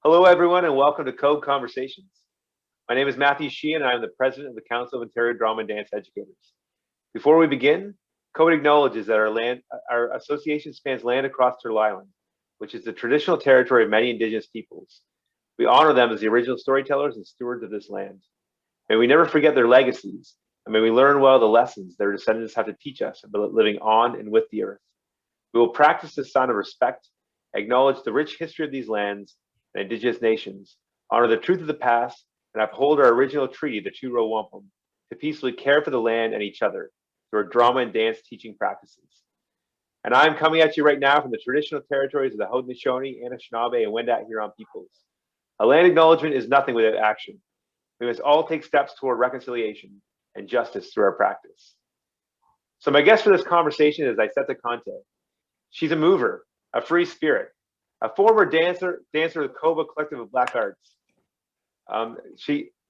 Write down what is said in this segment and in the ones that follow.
Hello, everyone, and welcome to Code Conversations. My name is Matthew Sheehan, and I am the president of the Council of Ontario Drama and Dance Educators. Before we begin, Code acknowledges that our association spans land across Turtle Island, which is the traditional territory of many Indigenous peoples. We honor them as the original storytellers and stewards of this land. May we never forget their legacies, and may we learn well the lessons their descendants have to teach us about living on and with the earth. We will practice this sign of respect, acknowledge the rich history of these lands and Indigenous nations, honor the truth of the past, and uphold our original treaty, the Two Row Wampum, to peacefully care for the land and each other through our drama and dance teaching practices. And I'm coming at you right now from the traditional territories of the Haudenosaunee, Anishinaabe, and Wendat Huron peoples. A land acknowledgement is nothing without action. We must all take steps toward reconciliation and justice through our practice. So my guest for this conversation is Ayesatta Conteh. She's a mover, a free spirit, a former dancer with Cova Collective of Black Arts.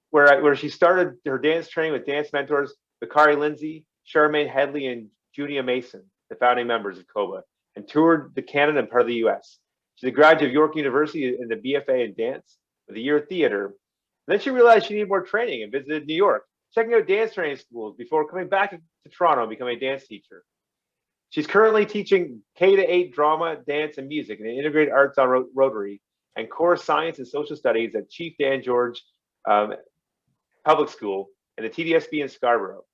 Where she started her dance training with dance mentors Bakari Lindsay, Charmaine Headley, and Junia Mason, the founding members of Cova, and toured the Canada and part of the US. She's a graduate of York University in the BFA in dance with a year of theater. And then she realized she needed more training and visited New York, checking out dance training schools before coming back to Toronto and becoming a dance teacher. She's currently teaching K-8 drama, dance, and music in the Integrated Arts on Rotary and core science and social studies at Chief Dan George Public School and the TDSB in Scarborough.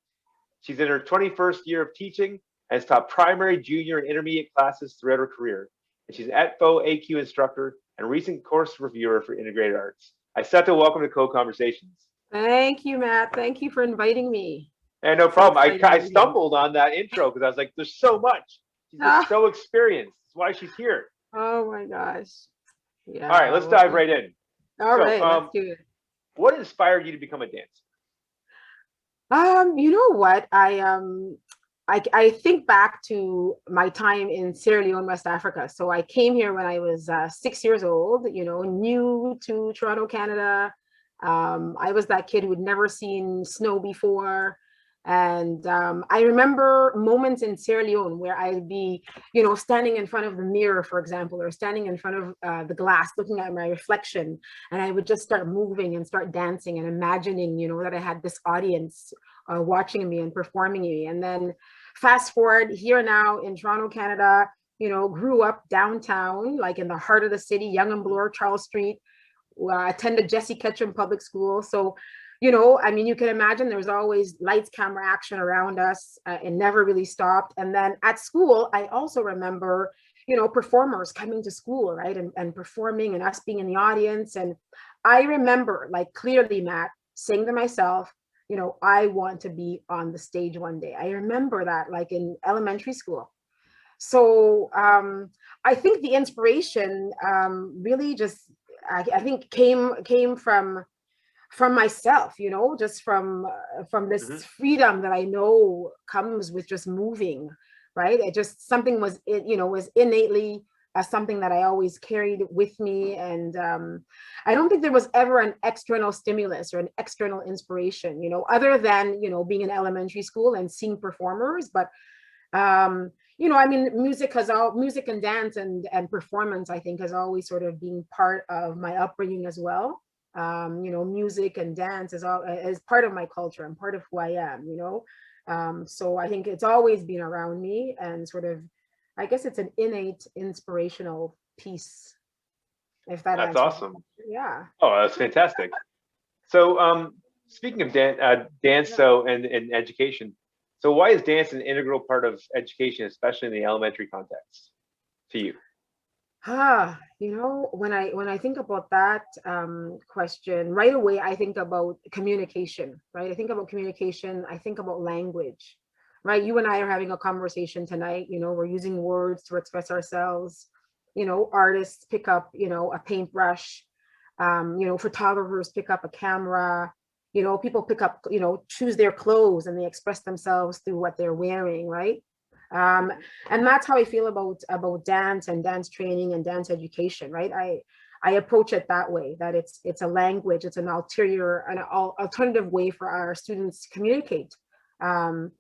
She's in her 21st year of teaching and has taught primary, junior, and intermediate classes throughout her career. And she's an ETFO AQ instructor and recent course reviewer for Integrated Arts. Ayesatta, welcome to Code Conversations. Thank you, Matt. Thank you for inviting me. And no problem. I stumbled on that intro because I was like, there's so much. She's just so experienced. That's why she's here. Oh my gosh. Yeah. All right, let's dive right in. All right, let's do it. What inspired you to become a dancer? You know what? I think back to my time in Sierra Leone, West Africa. So I came here when I was 6 years old, new to Toronto, Canada. I was that kid who had never seen snow before. And I remember moments in Sierra Leone where I'd be, standing in front of the mirror, for example, or standing in front of the glass, looking at my reflection, and I would just start moving and start dancing and imagining, that I had this audience watching me and performing me. And then fast forward here now in Toronto, Canada, grew up downtown, like in the heart of the city, Yonge and Bloor, Charles Street, attended Jesse Ketchum Public School. So you can imagine there's always lights, camera, action around us. It never really stopped. And then at school, I also remember, performers coming to school, right? And performing and us being in the audience. And I remember, like, clearly, Matt, saying to myself, I want to be on the stage one day. I remember that, like, in elementary school. So I think the inspiration really just, I think came from myself, just from this freedom that I know comes with just moving, right? It just, something was innately something that I always carried with me. And I don't think there was ever an external stimulus or an external inspiration, other than, being in elementary school and seeing performers. But, music and dance and performance, I think, has always sort of been part of my upbringing as well. Music and dance is part of my culture and part of who I am, so I think it's always been around me, and sort of, I guess it's an innate inspirational piece. If that's awesome. Yeah. Oh, that's fantastic. So speaking of dance, so and education, so why is dance an integral part of education, especially in the elementary context to you? When I think about that question, right away, I think about communication, right? I think about communication. I think about language, right? You and I are having a conversation tonight. We're using words to express ourselves. Artists pick up, a paintbrush. Photographers pick up a camera. People pick up, choose their clothes, and they express themselves through what they're wearing, right? And that's how I feel about dance and dance training and dance education, right? I approach it that way, that it's a language, it's an alternative way for our students to communicate. And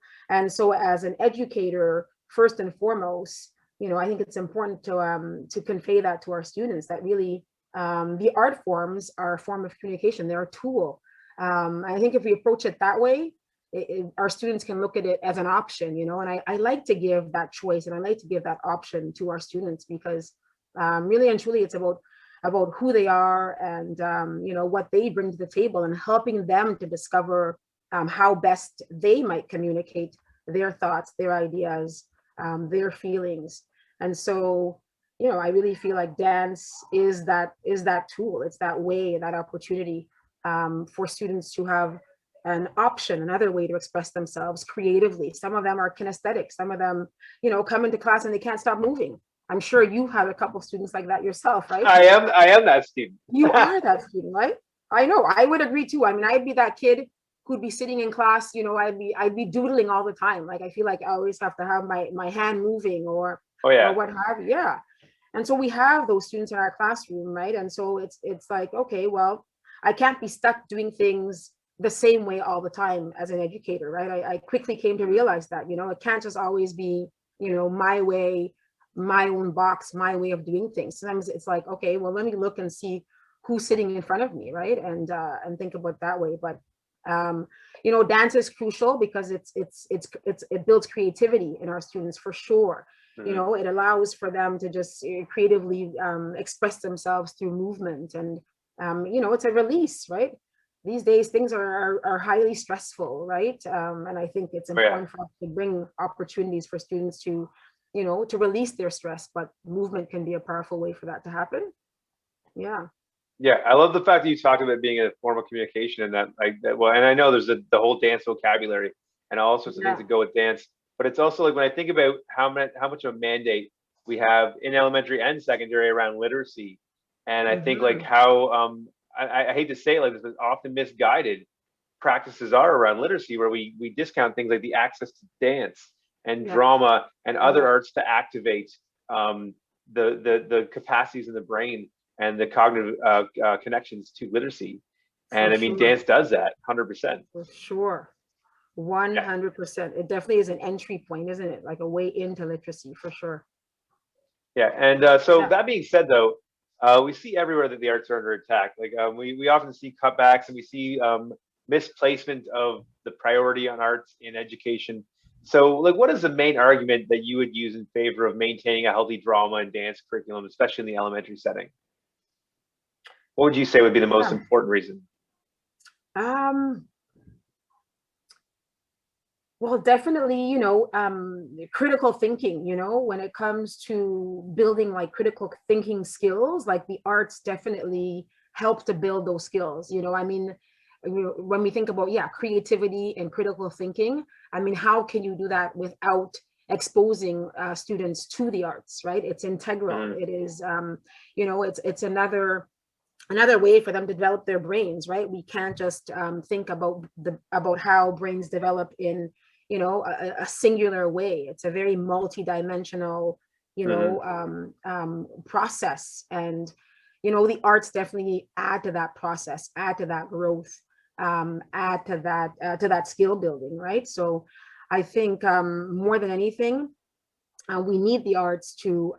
so as an educator, first and foremost, I think it's important to convey that to our students, that really the art forms are a form of communication. They're a tool. I think if we approach it that way, our students can look at it as an option, you know, and I like to give that choice, and I like to give that option to our students, because really and truly it's about who they are, and you know, what they bring to the table, and helping them to discover how best they might communicate their thoughts, their ideas, their feelings. And so, you know, I really feel like dance is that tool. It's that way, that opportunity for students to have an option, another way to express themselves creatively. Some of them are kinesthetic. Some of them, you know, come into class and they can't stop moving. I'm sure you have a couple of students like that yourself, right? I am that student. You are that student, right? I know. I would agree too. I mean, I'd be that kid who'd be sitting in class, you know, I'd be doodling all the time. Like, I feel like I always have to have my hand moving, or Oh yeah. or what have you. Yeah. And so we have those students in our classroom, right? And so it's like, okay, well, I can't be stuck doing things the same way all the time as an educator, right? I quickly came to realize that, you know, it can't just always be, you know, my way, my own box, my way of doing things. Sometimes it's like, okay, well, let me look and see who's sitting in front of me, right? And think about that way. But you know, dance is crucial because it builds creativity in our students for sure. You know, it allows for them to just creatively express themselves through movement, and you know, it's a release, right? These days things are highly stressful, right? And I think it's important for us to bring opportunities for students to, you know, to release their stress, but movement can be a powerful way for that to happen. Yeah. Yeah, I love the fact that you talked about being a form of communication, and that, like, that, well, and I know there's the whole dance vocabulary and all sorts of things that go with dance, but it's also like, when I think about how much of a mandate we have in elementary and secondary around literacy, and I think like how I hate to say it like this, but often misguided practices are around literacy, where we discount things like the access to dance and drama and other arts to activate the capacities in the brain and the cognitive connections to literacy. And I mean, dance does that 100%. For sure. 100%. It definitely is an entry point, isn't it? Like a way into literacy, for sure. Yeah. And so that being said, though, we see everywhere that the arts are under attack. Like we often see cutbacks, and we see misplacement of the priority on arts in education. So, like, what is the main argument that you would use in favor of maintaining a healthy drama and dance curriculum, especially in the elementary setting? What would you say would be the most important reason? Well, definitely, you know, critical thinking, you know, when it comes to building like critical thinking skills, like the arts definitely help to build those skills. You know, I mean, when we think about, creativity and critical thinking, I mean, how can you do that without exposing students to the arts, right? It's integral. It is, you know, it's another way for them to develop their brains, right? We can't just think about how brains develop in, you know, a singular way. It's a very multi-dimensional, you know, process. And, you know, the arts definitely add to that process, add to that growth, add to that skill building, right? So I think more than anything, we need the arts to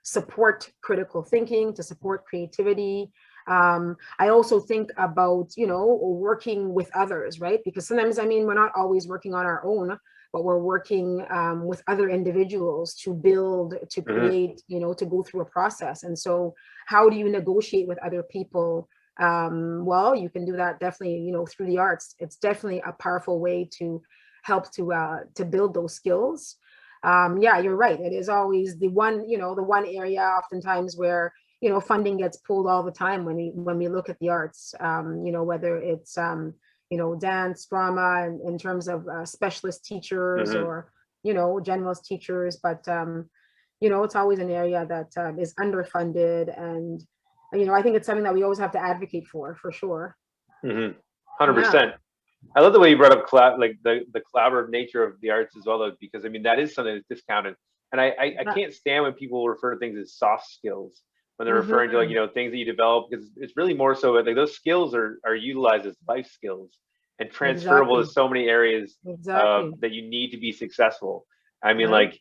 support critical thinking, to support creativity. I also think about, you know, working with others, right? Because sometimes, I mean, we're not always working on our own, but we're working with other individuals to build, to create, you know, to go through a process. And so how do you negotiate with other people? Well, you can do that definitely, you know, through the arts. It's definitely a powerful way to help to build those skills. You're right. It is always the one, you know, the one area oftentimes where, you know, funding gets pulled all the time when we look at the arts, you know, whether it's, you know, dance, drama, in terms of specialist teachers or, you know, generalist teachers. But, you know, it's always an area that is underfunded. And, you know, I think it's something that we always have to advocate for sure. 100%. I love the way you brought up like the collaborative nature of the arts as well, though, because I mean, that is something that's discounted. And I can't stand when people refer to things as soft skills when they're referring to, like, you know, things that you develop, because it's really more so like those skills are utilized as life skills and transferable to so many areas that you need to be successful. I mean, like,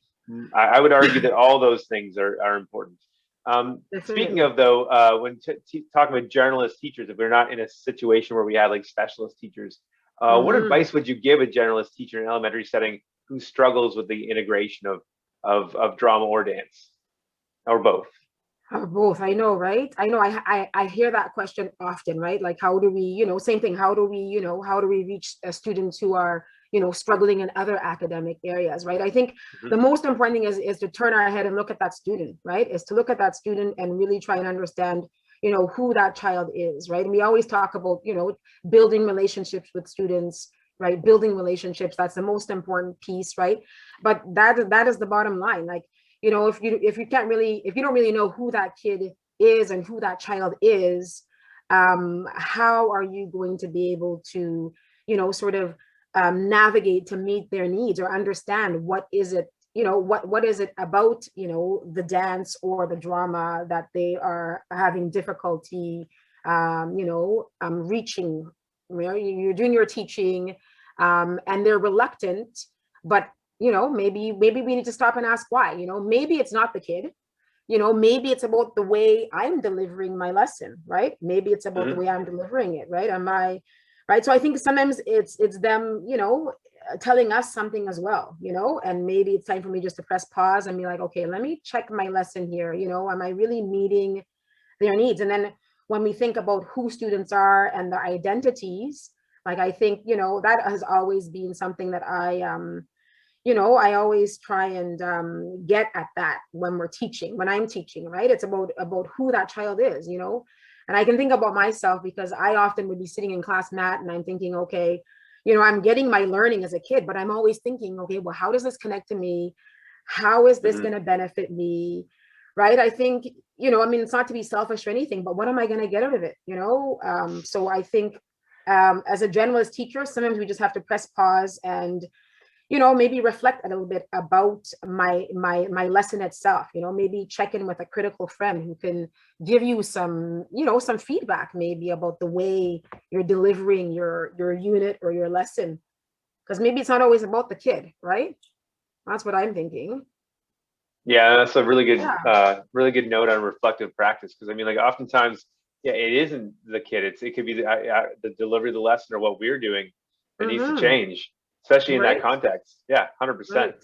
I would argue that all those things are important. Speaking Definitely. of though, when talking about generalist teachers, if we're not in a situation where we have like specialist teachers, what Mm-hmm. advice would you give a generalist teacher in an elementary setting who struggles with the integration of drama or dance or both? Both, I know, right? I know I hear that question often, right? Like, how do we, same thing, how do we reach students who are, struggling in other academic areas, right? I think Mhm. the most important thing is to turn our head and look at that student, right? Is to look at that student and really try and understand, who that child is, right? And we always talk about, building relationships with students, right? Building relationships, that's the most important piece, right? But that is the bottom line. Like, if you don't really know who that kid is and who that child is, how are you going to be able to, sort of navigate to meet their needs or understand what is it, what is it about, the dance or the drama that they are having difficulty, reaching. You're doing your teaching, and they're reluctant, but maybe we need to stop and ask why. Maybe it's not the kid. Maybe it's about the way I'm delivering my lesson, right? Maybe it's about the Mhm. way I'm delivering it, right? Am I right? So I think sometimes it's them, telling us something as well, and maybe it's time for me just to press pause and be like, okay, let me check my lesson here. Am I really meeting their needs? And then when we think about who students are and their identities, like I think, that has always been something that I always try and get at that when I'm teaching, right? It's about who that child is, and I can think about myself because I often would be sitting in class, Matt, and I'm thinking, okay, I'm getting my learning as a kid, but I'm always thinking, okay, well, how does this connect to me? How is this Mhm. going to benefit me? Right? I think, I mean, it's not to be selfish or anything, but what am I going to get out of it? So I think as a generalist teacher, sometimes we just have to press pause and maybe reflect a little bit about my lesson itself. Maybe check in with a critical friend who can give you some feedback maybe about the way you're delivering your unit or your lesson, because maybe it's not always about the kid, right? That's what I'm thinking. Yeah, that's a Yeah. really good note on reflective practice. Because I mean, like oftentimes, yeah, it isn't the kid. It could be the delivery of the lesson or what we're doing that needs to Mm-hmm. change, especially in that Right. context. Yeah, 100%. Right.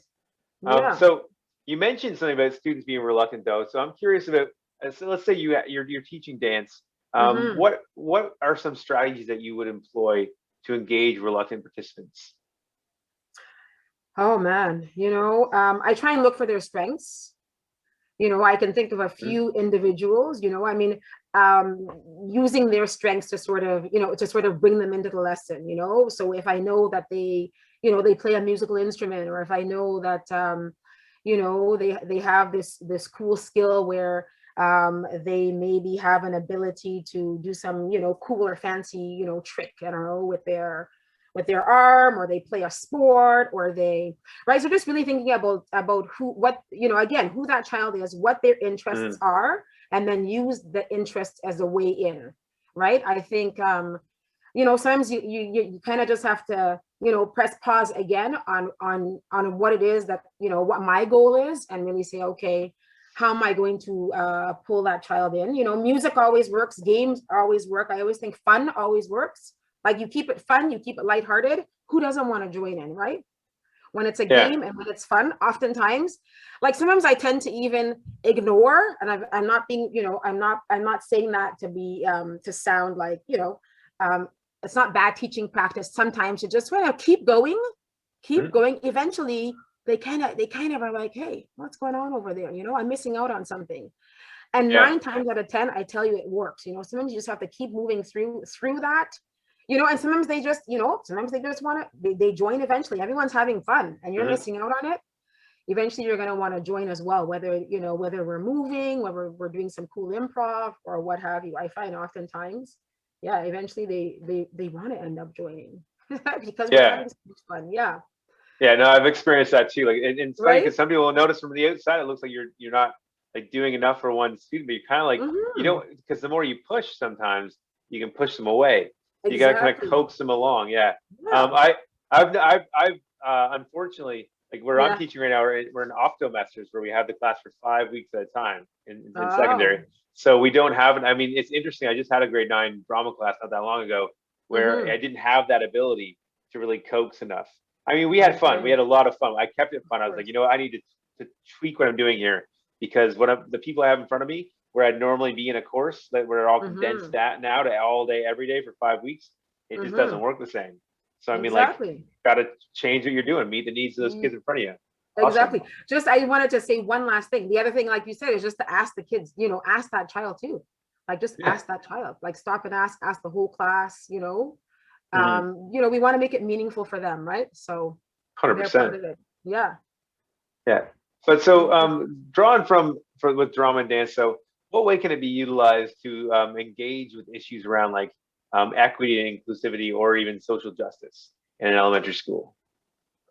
Yeah. So you mentioned something about students being reluctant, though. So I'm curious about. So let's say you're teaching dance. Mm-hmm. What are some strategies that you would employ to engage reluctant participants? Oh man, I try and look for their strengths. I can think of a Mhm. few individuals, I mean, using their strengths to sort of bring them into the lesson. So if I know that they play a musical instrument, or if I know that, they have this cool skill where they maybe have an ability to do some, cool or fancy, trick, I don't know, with their arm, or they play a sport, or they, right? So just really thinking about again, who that child is, what their interests Mhm. are, and then use the interests as a way in, right? I think sometimes you kind of just have to press pause again on what it is that what my goal is, and really say, okay, how am I going to pull that child in? Music always works, games always work. I always think fun always works. Like, you keep it fun, you keep it lighthearted. Who doesn't want to join in, right? When it's a Yeah. game and when it's fun, oftentimes, like, sometimes I tend to even ignore, and I'm not being, I'm not saying that to be to sound like, um, it's not bad teaching practice. Sometimes you just want to keep Mhm. going. Eventually, they kind of are like, hey, what's going on over there? I'm missing out on something. And Yeah. 9 times out of 10, I tell you, it works. Sometimes you just have to keep moving through that. And sometimes they just want to, they join eventually. Everyone's having fun and you're Mhm. missing out on it. Eventually you're going to want to join as well, whether we're moving, whether we're doing some cool improv or what have you. I find oftentimes, yeah, eventually they want to end up joining because we're Yeah. having so much fun. Yeah. Yeah, no, I've experienced that too. Like, and it's funny Right. because some people will notice from the outside, it looks like you're not like doing enough for one student, but you're kind of like you Mm-hmm. don't, because the more you push, sometimes you can push them away. So you got to kind of Exactly. coax them along. Yeah. Yeah. I I've unfortunately, Like we're on teaching right now. We're in optomesters where we have the class for 5 weeks at a time in secondary. So we don't have it. I mean, it's interesting. I just had a grade 9 drama class not that long ago where I didn't have that ability to really coax enough. I mean, we had fun. We had a lot of fun. I kept it fun. I was like, you know what? I need to tweak what I'm doing here, because the people I have in front of me, where I'd normally be in a course that we're all condensed that now to all day, every day for 5 weeks, it just doesn't work the same. So I mean, like, got to change what you're doing, meet the needs of those kids in front of you. Exactly. Awesome. Just, I wanted to say one last thing. The other thing, like you said, is just to ask the kids, you know, ask that child too. Like, just ask that child, like stop and ask the whole class, you know. You know, we want to make it meaningful for them, right? So 100%. Yeah. But so drawn with drama and dance, so what way can it be utilized to engage with issues around like equity and inclusivity, or even social justice in an elementary school?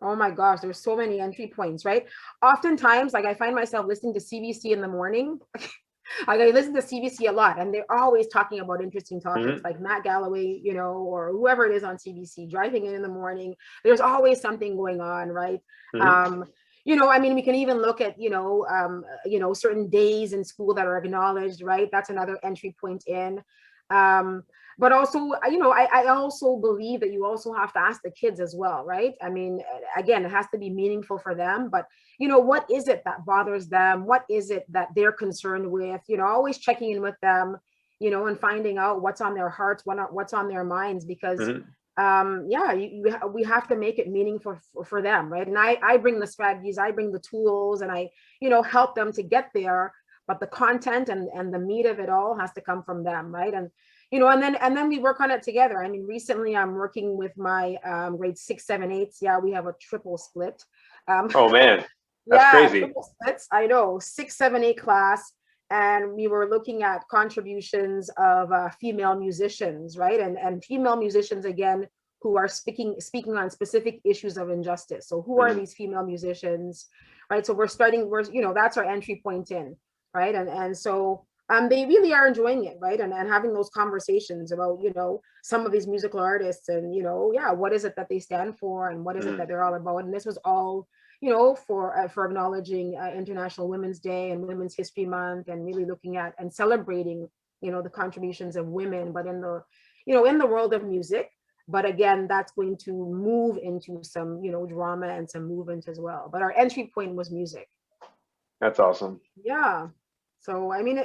Oh my gosh, there's so many entry points, right? Oftentimes, like, I find myself listening to CBC in the morning. Like, I listen to CBC a lot, and they're always talking about interesting topics, like Matt Galloway, you know, or whoever it is on CBC, driving in the morning. There's always something going on, right? You know, I mean, we can even look at, you know, certain days in school that are acknowledged, right? That's another entry point in. But also, you know, I also believe that you also have to ask the kids as well, right? I mean, again, it has to be meaningful for them, but, you know, what is it that bothers them? What is it that they're concerned with? You know, always checking in with them, you know, and finding out what's on their hearts, what's on their minds, because we have to make it meaningful for them, right? And I bring the strategies, I bring the tools, and I, you know, help them to get there, but the content and the meat of it all has to come from them, right? And, you know, and then we work on it together. I mean, recently I'm working with my grade 6, 7, 8s. Yeah, we have a triple split. Oh man, that's crazy. Triple splits. I know, 6, 7, 8 class. And we were looking at contributions of female musicians, right? And female musicians, again, who are speaking on specific issues of injustice. So who are these female musicians, right? So you know, that's our entry point in, right? And so they really are enjoying it, right? And having those conversations about, you know, some of these musical artists and, you know, what is it that they stand for and what is it that they're all about? And this was all, you know, for acknowledging International Women's Day and Women's History Month, and really looking at and celebrating, you know, the contributions of women, but in the, you know, in the world of music. But again, that's going to move into some, you know, drama and some movement as well. But our entry point was music. That's awesome. Yeah. So, I mean,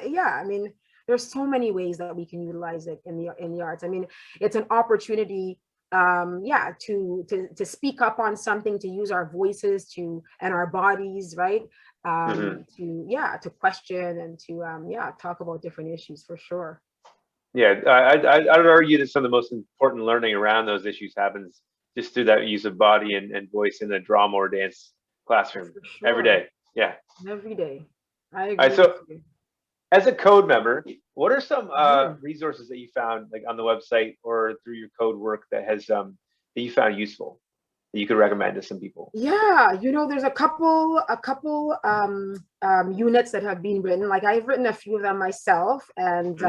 there's so many ways that we can utilize it in the arts. I mean, it's an opportunity, to speak up on something, to use our voices and our bodies, right? To question and to talk about different issues, for sure. Yeah, I'd argue that some of the most important learning around those issues happens just through that use of body and voice in the drama or dance classroom every day. Yeah, every day. I agree. So, as a code member, what are some resources that you found, like on the website or through your code work, that has that you found useful, that you could recommend to some people? Yeah, you know, there's a couple units that have been written. Like, I've written a few of them myself, and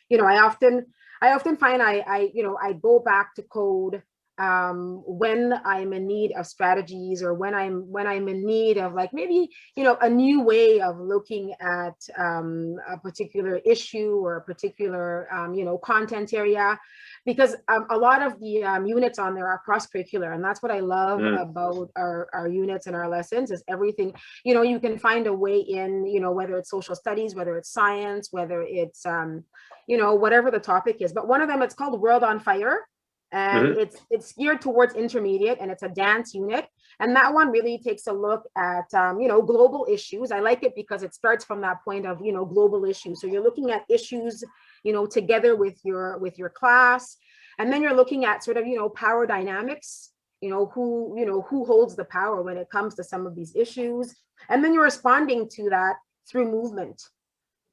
you know, I often find I go back to code when I'm in need of strategies, or when I'm in need of, like, maybe, you know, a new way of looking at a particular issue or a particular you know, content area, because a lot of the units on there are cross-curricular, and that's what I love about our units and our lessons, is everything, you know, you can find a way in, you know, whether it's social studies, whether it's science, whether it's you know, whatever the topic is. But one of them, it's called World on Fire. And it's geared towards intermediate, and it's a dance unit. And that one really takes a look at, you know, global issues. I like it because it starts from that point of, you know, global issues. So you're looking at issues, you know, together with your class. And then you're looking at sort of, you know, power dynamics, you know, who holds the power when it comes to some of these issues. And then you're responding to that through movement.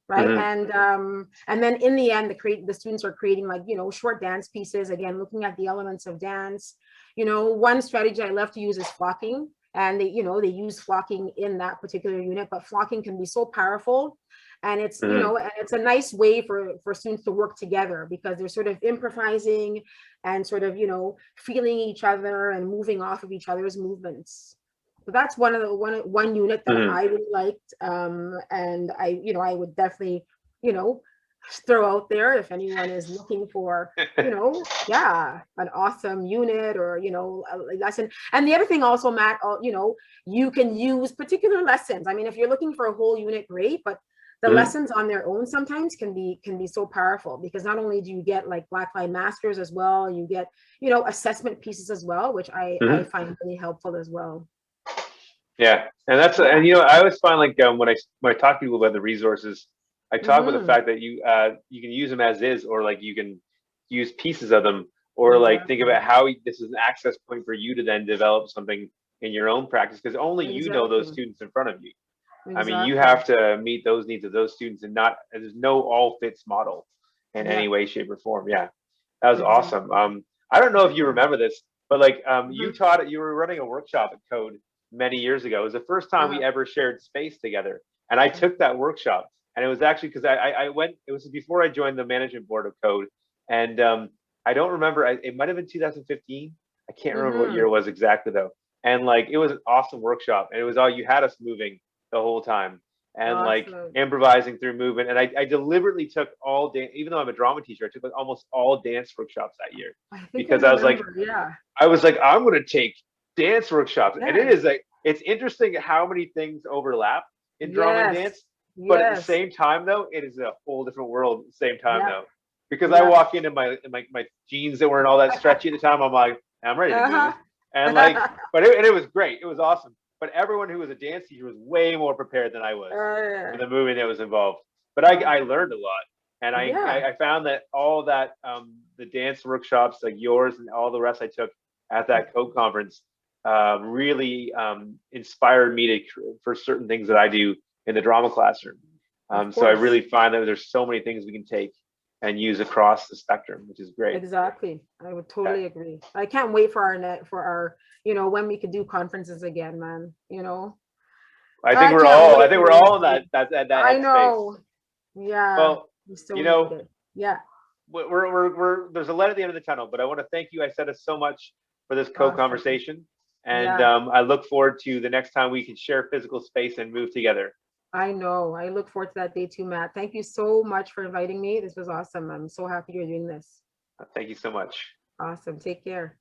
Right. And then in the end, the students are creating, like, you know, short dance pieces, again, looking at the elements of dance. You know, one strategy I love to use is flocking, and they use flocking in that particular unit, but flocking can be so powerful. And it's, you know, and it's a nice way for students to work together, because they're sort of improvising and sort of, you know, feeling each other and moving off of each other's movements. So that's one unit that Mhm. I really liked. And I would definitely, throw out there if anyone is looking for, yeah, an awesome unit or, a lesson. And the other thing also, Matt, you can use particular lessons. I mean, if you're looking for a whole unit, great, but the Mhm. lessons on their own sometimes can be so powerful, because not only do you get like Blackline Masters as well, you get, assessment pieces as well, which I Mhm. find really helpful as well. Yeah, and that's Yeah. and I always find like when I talk to people about the resources, I talk about the Mm-hmm. fact that you can use them as is, or like you can use pieces of them, or like think Exactly. about how this is an access point for you to then develop something in your own practice, because only you know those Exactly. students in front of you. I mean, you Exactly. have to meet those needs of those students, and not there's no all fits model in Yeah. any way, shape, or form. Yeah, that was awesome. Exactly. I don't know if you Yeah. remember this, but like Mm-hmm. you were running a workshop at Code many years ago. It was the first time we Uh-huh. ever shared space together, and I took that workshop, and it was actually because I went. It was before I joined the management board of Code, and I don't remember. It might have been 2015. I can't remember what year Mm-hmm. it was exactly though. And like it was an awesome workshop, and it was all you had us moving the whole time, and like Awesome. improvising through movement. And I deliberately took all day, even though I'm a drama teacher, I took like almost all dance workshops that year I think I because I was like, remember. Yeah. I'm going to take dance workshops. And it Yeah. is like, it's interesting how many things overlap in drama and Yes. dance. But at the Yes. same time, though, it is a whole different world at the same time, Yep. though. Because I Yep. walk in my jeans that weren't all that stretchy at the time, I'm like, I'm ready to move. Uh-huh. And like, it was great. It was awesome. But everyone who was a dance teacher was way more prepared than I was for Uh, the moving that was involved. But I awesome. learned a lot. And Yeah. I found that all that the dance workshops like yours and all the rest I took at that Code conference really inspired me for certain things that I do in the drama classroom. Of So I course. really find that there's so many things we can take and use across the spectrum, which is great. Exactly. I would Yeah. totally agree. I can't wait for when we could do conferences again, man. I can't I wait think for we're those all in days. that I headspace. know. Yeah. Well, We so you need know, it. Yeah. there's a light at the end of the tunnel, but I want to thank you, Ayesatta, so much for this Awesome. co-conversation. And Yeah. I look forward to the next time we can share physical space and move together. I know. I look forward to that day too, Matt. Thank you so much for inviting me. This was awesome. I'm so happy you're doing this. Thank you so much. Awesome. Take care.